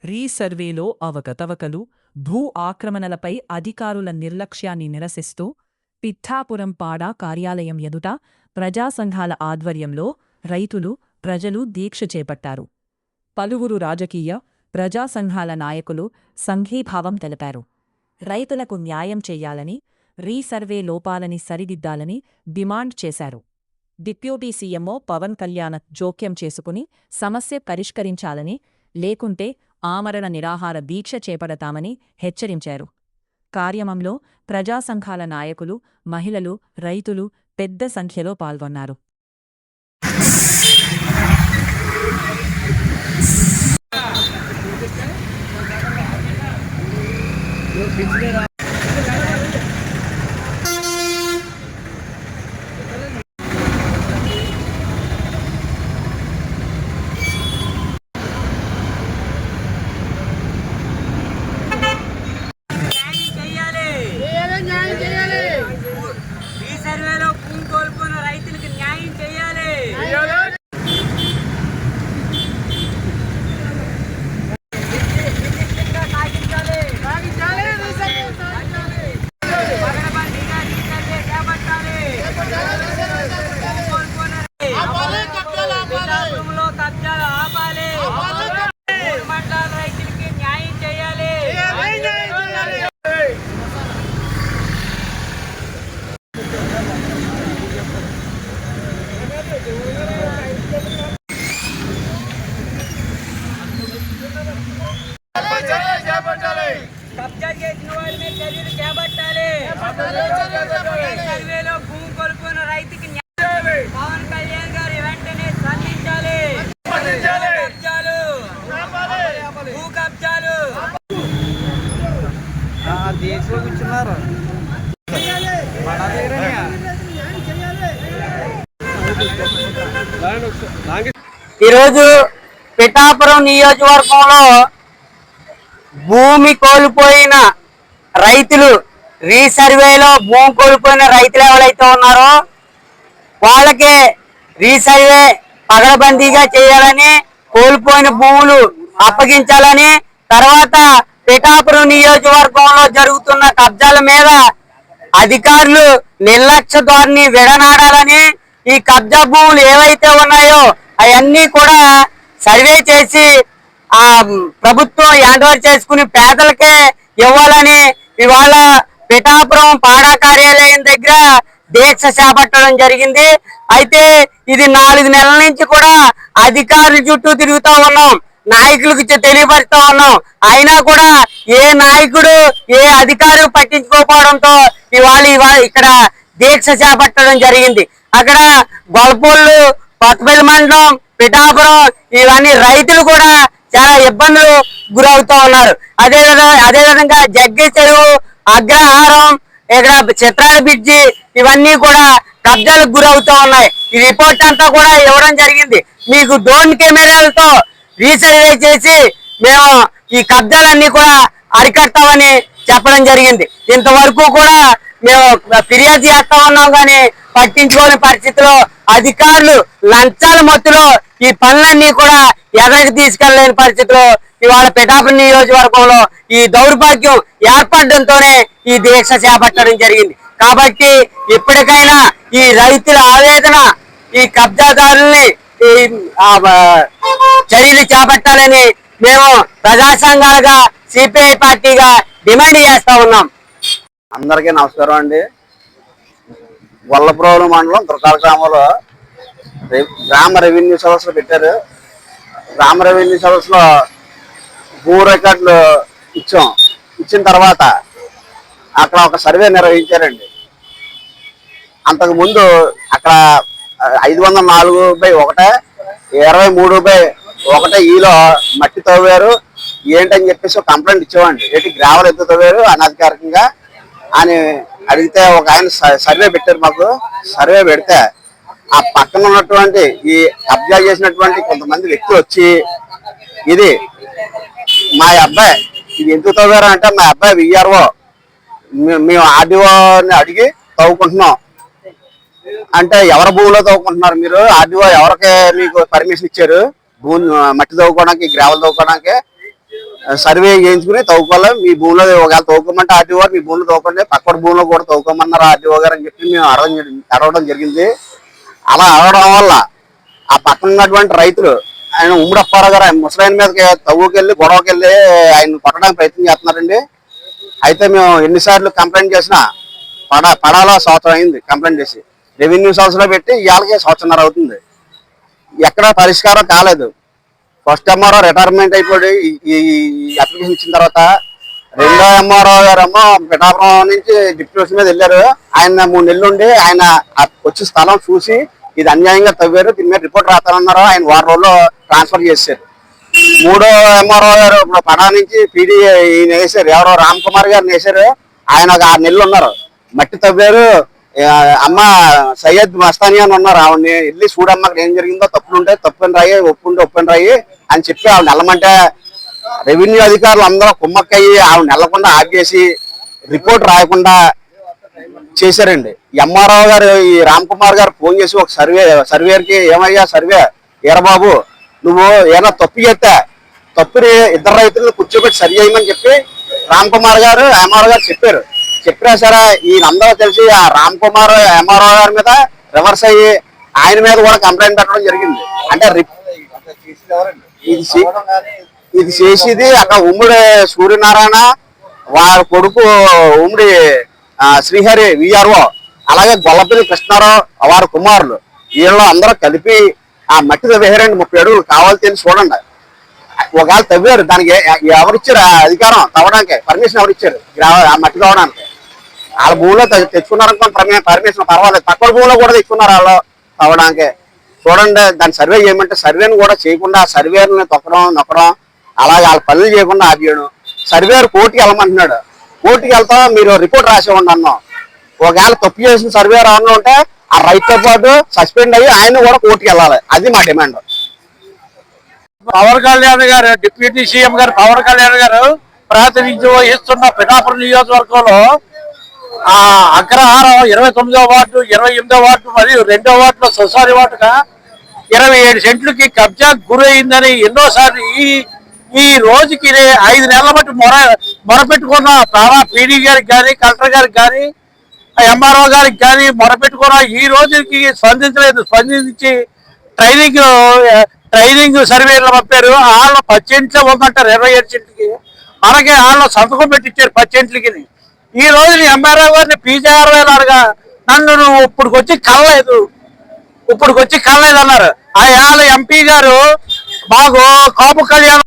రీసర్వేలో అవకతవకలు, భూ ఆక్రమణలపై అధికారుల నిర్లక్ష్యాన్ని నిరసిస్తూ పిఠాపురం పాడా కార్యాలయం ఎదుట ప్రజా సంఘాల ఆధ్వర్యంలో రైతులు, ప్రజలు దీక్ష చేపట్టారు. పలువురు రాజకీయ, ప్రజా సంఘాల నాయకులు సంఘీభావం తెలిపారు. రైతులకు న్యాయం చెయ్యాలని, రీసర్వే లోపాలని సరిదిద్దాలని డిమాండ్ చేశారు. డిప్యూటీ సీఎంఓ పవన్ కళ్యాణ్ జోక్యం చేసుకుని సమస్య పరిష్కరించాలని, లేకుంటే ఆమరణ నిరాహార దీక్ష చేపడతామని హెచ్చరించారు. కార్యక్రమంలో ప్రజా సంఘాల నాయకులు, మహిళలు, రైతులు పెద్ద సంఖ్యలో పాల్గొన్నారు. కబ్జా చేసిన వాళ్ళ మీద చర్యలు చేపట్టాలి. సర్వేలో భూమి కోల్పోయిన రైతుకి పవన్ కళ్యాణ్ గారు వెంటనే స్పందించాలి. కబ్జాలు, భూ కబ్జాలు కూర్చున్నారు. ఈరోజు పిఠాపురం నియోజకవర్గంలో భూమి కోల్పోయిన రైతులు, రీసర్వేలో భూమి కోల్పోయిన రైతులు ఎవరైతే ఉన్నారో వాళ్ళకి రీసర్వే పగడబందీగా చేయాలని, కోల్పోయిన భూములు అప్పగించాలని, తర్వాత పిఠాపురం నియోజకవర్గంలో జరుగుతున్న కబ్జాల మీద అధికారులు నిర్లక్ష్య ధోరణి విడనాడాలని, ఈ కబ్జా భూములు ఏవైతే ఉన్నాయో అవన్నీ కూడా సర్వే చేసి ఆ ప్రభుత్వం హ్యాండ్ ఓవర్ చేసుకుని పేదలకే ఇవ్వాలని ఇవాళ పిఠాపురం పాడా కార్యాలయం దగ్గర దీక్ష చేపట్టడం జరిగింది. అయితే ఇది 4 నెలల నుంచి కూడా అధికారుల చుట్టూ తిరుగుతూ ఉన్నాం, నాయకులకు తెలియపరుస్తూ ఉన్నాం. అయినా కూడా ఏ నాయకుడు, ఏ అధికారి పట్టించుకోకపోవడంతో ఇవాళ ఇక్కడ దీక్ష చేపట్టడం జరిగింది. అక్కడ గొల్పూళ్ళు, కొత్తపల్లి మండలం, పిఠాపురం ఇవన్నీ రైతులు కూడా చాలా ఇబ్బందులు గురవుతూ ఉన్నారు. అదేవిధంగా జగ్గి చెరువు, అగ్రహారం, ఇక్కడ చిత్రాల బ్రిడ్జి ఇవన్నీ కూడా కబ్జాలకు గురవుతూ ఉన్నాయి. ఈ రిపోర్ట్ అంతా కూడా ఇవ్వడం జరిగింది. మీకు డ్రోన్ కెమెరాలతో రీసర్వే చేసి మేము ఈ కబ్జాలన్నీ కూడా అరికడతామని చెప్పడం జరిగింది. ఇంతవరకు కూడా మేము ఫిర్యాదు చేస్తా ఉన్నాం కానీ పట్టించుకోని పరిస్థితిలో అధికారులు లంచాల మత్తులో ఈ పనులన్నీ కూడా ఎదరికి తీసుకెళ్లేని పరిస్థితిలో ఇవాళ పిఠాపురం నియోజకవర్గంలో ఈ దౌర్భాగ్యం ఏర్పడడంతోనే ఈ దీక్ష చేపట్టడం జరిగింది. కాబట్టి ఇప్పటికైనా ఈ రైతుల ఆవేదన, ఈ కబ్జాదారుల్ని చర్యలు చేపట్టాలని మేము ప్రజా సంఘాలుగా, సిపిఐ పార్టీగా డిమాండ్ చేస్తా ఉన్నాం. అందరికీ నమస్కారం అండి. గొల్లప్రోలు మండలం దుర్గాల గ్రామంలో గ్రామ రెవెన్యూ సదస్సులు పెట్టారు. గ్రామ రెవెన్యూ సదస్సులో భూ రికార్డులు ఇచ్చిన తర్వాత అక్కడ ఒక సర్వే నిర్వహించారండి. అంతకుముందు అక్కడ 504/1, 23/1 ఈలో మట్టి తవ్వారు ఏంటని చెప్పేసి ఒక కంప్లైంట్ ఇచ్చామండి. ఏంటి గ్రావెల్ ఎంత తవ్వారు అనధికారికంగా అని అడిగితే ఒక ఆయన సర్వే పెట్టారు. మాకు సర్వే పెడితే ఆ పక్కన ఉన్నటువంటి ఈ కబ్జా చేసినటువంటి కొంతమంది వ్యక్తులు వచ్చి ఇది మా అబ్బాయి ఇది ఎందుకు తవ్వారు అంటే మా అబ్బాయి విఆర్ఓ మేము ఆర్డీఓని అడిగి తవ్వుకుంటున్నాం అంటే ఎవరి భూమిలో తవ్వుకుంటున్నారు మీరు? ఆర్డీఓ ఎవరికి మీకు పర్మిషన్ ఇచ్చారు భూమి మట్టి తవ్వుకోవడానికి, గ్రావెల్ తవ్వుకోవడానికి? సర్వే చేయించుకుని తవ్వుకోవాలి. మీ భూమిలో ఒకవేళ తవ్వుకోమంటే ఆర్టీఓ గారు మీ భూమిలో తవ్వుకోండి, పక్కన భూమిలో కూడా తవ్వుకోమన్నారు ఆర్టీఓ గారు అని చెప్పి మేము అడగడం జరిగింది. అలా అడగడం వల్ల ఆ పక్కన ఉన్నటువంటి రైతులు ఆయన ఉమ్మడి అప్పారావు గారు ముసలాయన మీదకి తవ్వుకెళ్ళి గొడవకెళ్ళి ఆయన కొట్టడానికి ప్రయత్నం చేస్తున్నారండి. అయితే మేము ఎన్నిసార్లు కంప్లైంట్ చేసినా పడాలా సంవత్సరం అయింది కంప్లైంట్ చేసి, రెవెన్యూ సంస్థలో పెట్టి ఇవాళకే సంవత్సరంన్నర అవుతుంది, ఎక్కడ పరిష్కారం కాలేదు. ఫస్ట్ ఎంఆర్ఓ రిటైర్మెంట్ అయిపోయి ఈ అప్లికేషన్ ఇచ్చిన తర్వాత రెండో ఎంఆర్ఓ గారేమో పిఠాపురం నుంచి డిప్యూటేషన్ మీద వెళ్ళారు. ఆయన 3 నెలలు ఉండి ఆయన వచ్చి స్థలం చూసి ఇది అన్యాయంగా తవ్వారు, దీని మీద రిపోర్ట్ రాస్తానన్నారు. ఆయన 1 రోజుల్లో ట్రాన్స్ఫర్ చేశారు. మూడో ఎంఆర్ఓ గారు ఇప్పుడు పడా నుంచి పీడీ ఈయన వేసారు, ఎవరో రామ్ కుమార్ గారిని వేసారు. ఆయన ఒక 6 నెలలు ఉన్నారు, మట్టి తవ్వారు. అమ్మ సయ్యద్ మస్తాని అని ఉన్నారు, ఆవిడని వెళ్ళి చూడమ్మ అక్కడ ఏం జరిగిందో, తప్పులుంటే తప్పని రాయి, ఒప్పుంటే ఒప్పని రాయి అని చెప్పి ఆవిడ వెళ్ళమంటే రెవెన్యూ అధికారులు అందరూ కుమ్మక్కయ్యి ఆవిడ వెళ్ళకుండా ఆపేసి రిపోర్ట్ రాయకుండా చేశారండి. ఎంఆర్ఓ గారు ఈ రామ్ కుమార్ గారు ఫోన్ చేసి ఒక సర్వేకి ఏమయ్యా సర్వే ఏరబాబు నువ్వు ఏమైనా తప్పు చేస్తే తప్పుని 2 రైతులను కూర్చోబెట్టి సరి చేయమని చెప్పి రామ్ కుమార్ గారు ఎంఆర్ఓ గారు చెప్పినా సరే ఈయనందరూ తెలిసి ఆ రామ్ కుమార్ ఎంఆర్ఓ గారి మీద రివర్స్ అయ్యి ఆయన మీద కూడా కంప్లైంట్ పెట్టడం జరిగింది. అంటే ఇది చేసేది అక్కడ ఉమ్మడి సూర్యనారాయణ వారి కొడుకు ఉమ్మడి శ్రీహరి విఆర్ఓ, అలాగే గొల్లపల్లి కృష్ణారావు వారి కుమారులు, వీళ్ళు అందరూ కలిపి ఆ మట్టి తవ్వేరండి. 30 అడుగులు కావాలి తెలిసి చూడండి. ఒకవేళ తవ్వారు, దానికి ఎవరిచ్చారు అధికారం తవ్వడానికి, పర్మిషన్ ఎవరిచ్చారు ఆ మట్టి తవ్వడానికి? వాళ్ళ భూమిలో తెచ్చుకున్నారనుకోండి పర్మిషన్, పర్వాలేదు. పక్కన భూమిలో కూడా తెచ్చుకున్నారు వాళ్ళు తవ్వడానికి. చూడండి, దాన్ని సర్వే చేయమంటే సర్వేను కూడా చేయకుండా సర్వేని నొక్కడం అలాగే వాళ్ళ పనులు చేయకుండా ఆపేయడం. సర్వేరు కోర్టుకి వెళ్ళమంటున్నాడు, కోర్టుకి వెళ్తాం మీరు రిపోర్ట్ రాసేవ్వండి అన్నాం. ఒకవేళ తప్పు చేసిన సర్వే రావడంలో ఉంటే ఆ రైతుతో పాటు సస్పెండ్ అయ్యి ఆయన కూడా కోర్టుకి వెళ్ళాలి, అది మా డిమాండ్. పవన్ కళ్యాణ్ గారు, డిప్యూటీ సీఎం గారు పవన్ కళ్యాణ్ గారు ప్రాతినిధ్యం వహిస్తున్న పిఠాపురం నియోజకవర్గంలో ఆ అగ్రహారం 29వ వార్డు, 28వ వార్డు మరియు 2వ వార్డులో సొసైటీ వార్డుగా 27 సెంట్లకి కబ్జా గురైందని ఎన్నోసార్లు ఈ రోజుకి 5 నెలల బట్టి మొరపెట్టుకున్న పీడీ గారికి కానీ, కలెక్టర్ గారికి కానీ, ఎంఆర్ఓ గారికి కానీ మొరపెట్టుకున్న ఈ రోజుకి స్పందించలేదు. స్పందించి ట్రైనింగ్ సర్వేలు పంపారు. వాళ్ళు 10 సెంట్లే ఉందంటారు 27 సెంట్లకి, అలాగే వాళ్ళు సంతకం పెట్టించారు 10 సెంట్లకి. ఈ రోజు ఎంఆర్ఓ గారిని పీజీఆర్ఓ అడగా నన్ను నువ్వు ఇప్పుడుకొచ్చి కలలేదు అన్నారు. ఆ ఎంపీ గారు మాకు కాపు కళ్యాణ్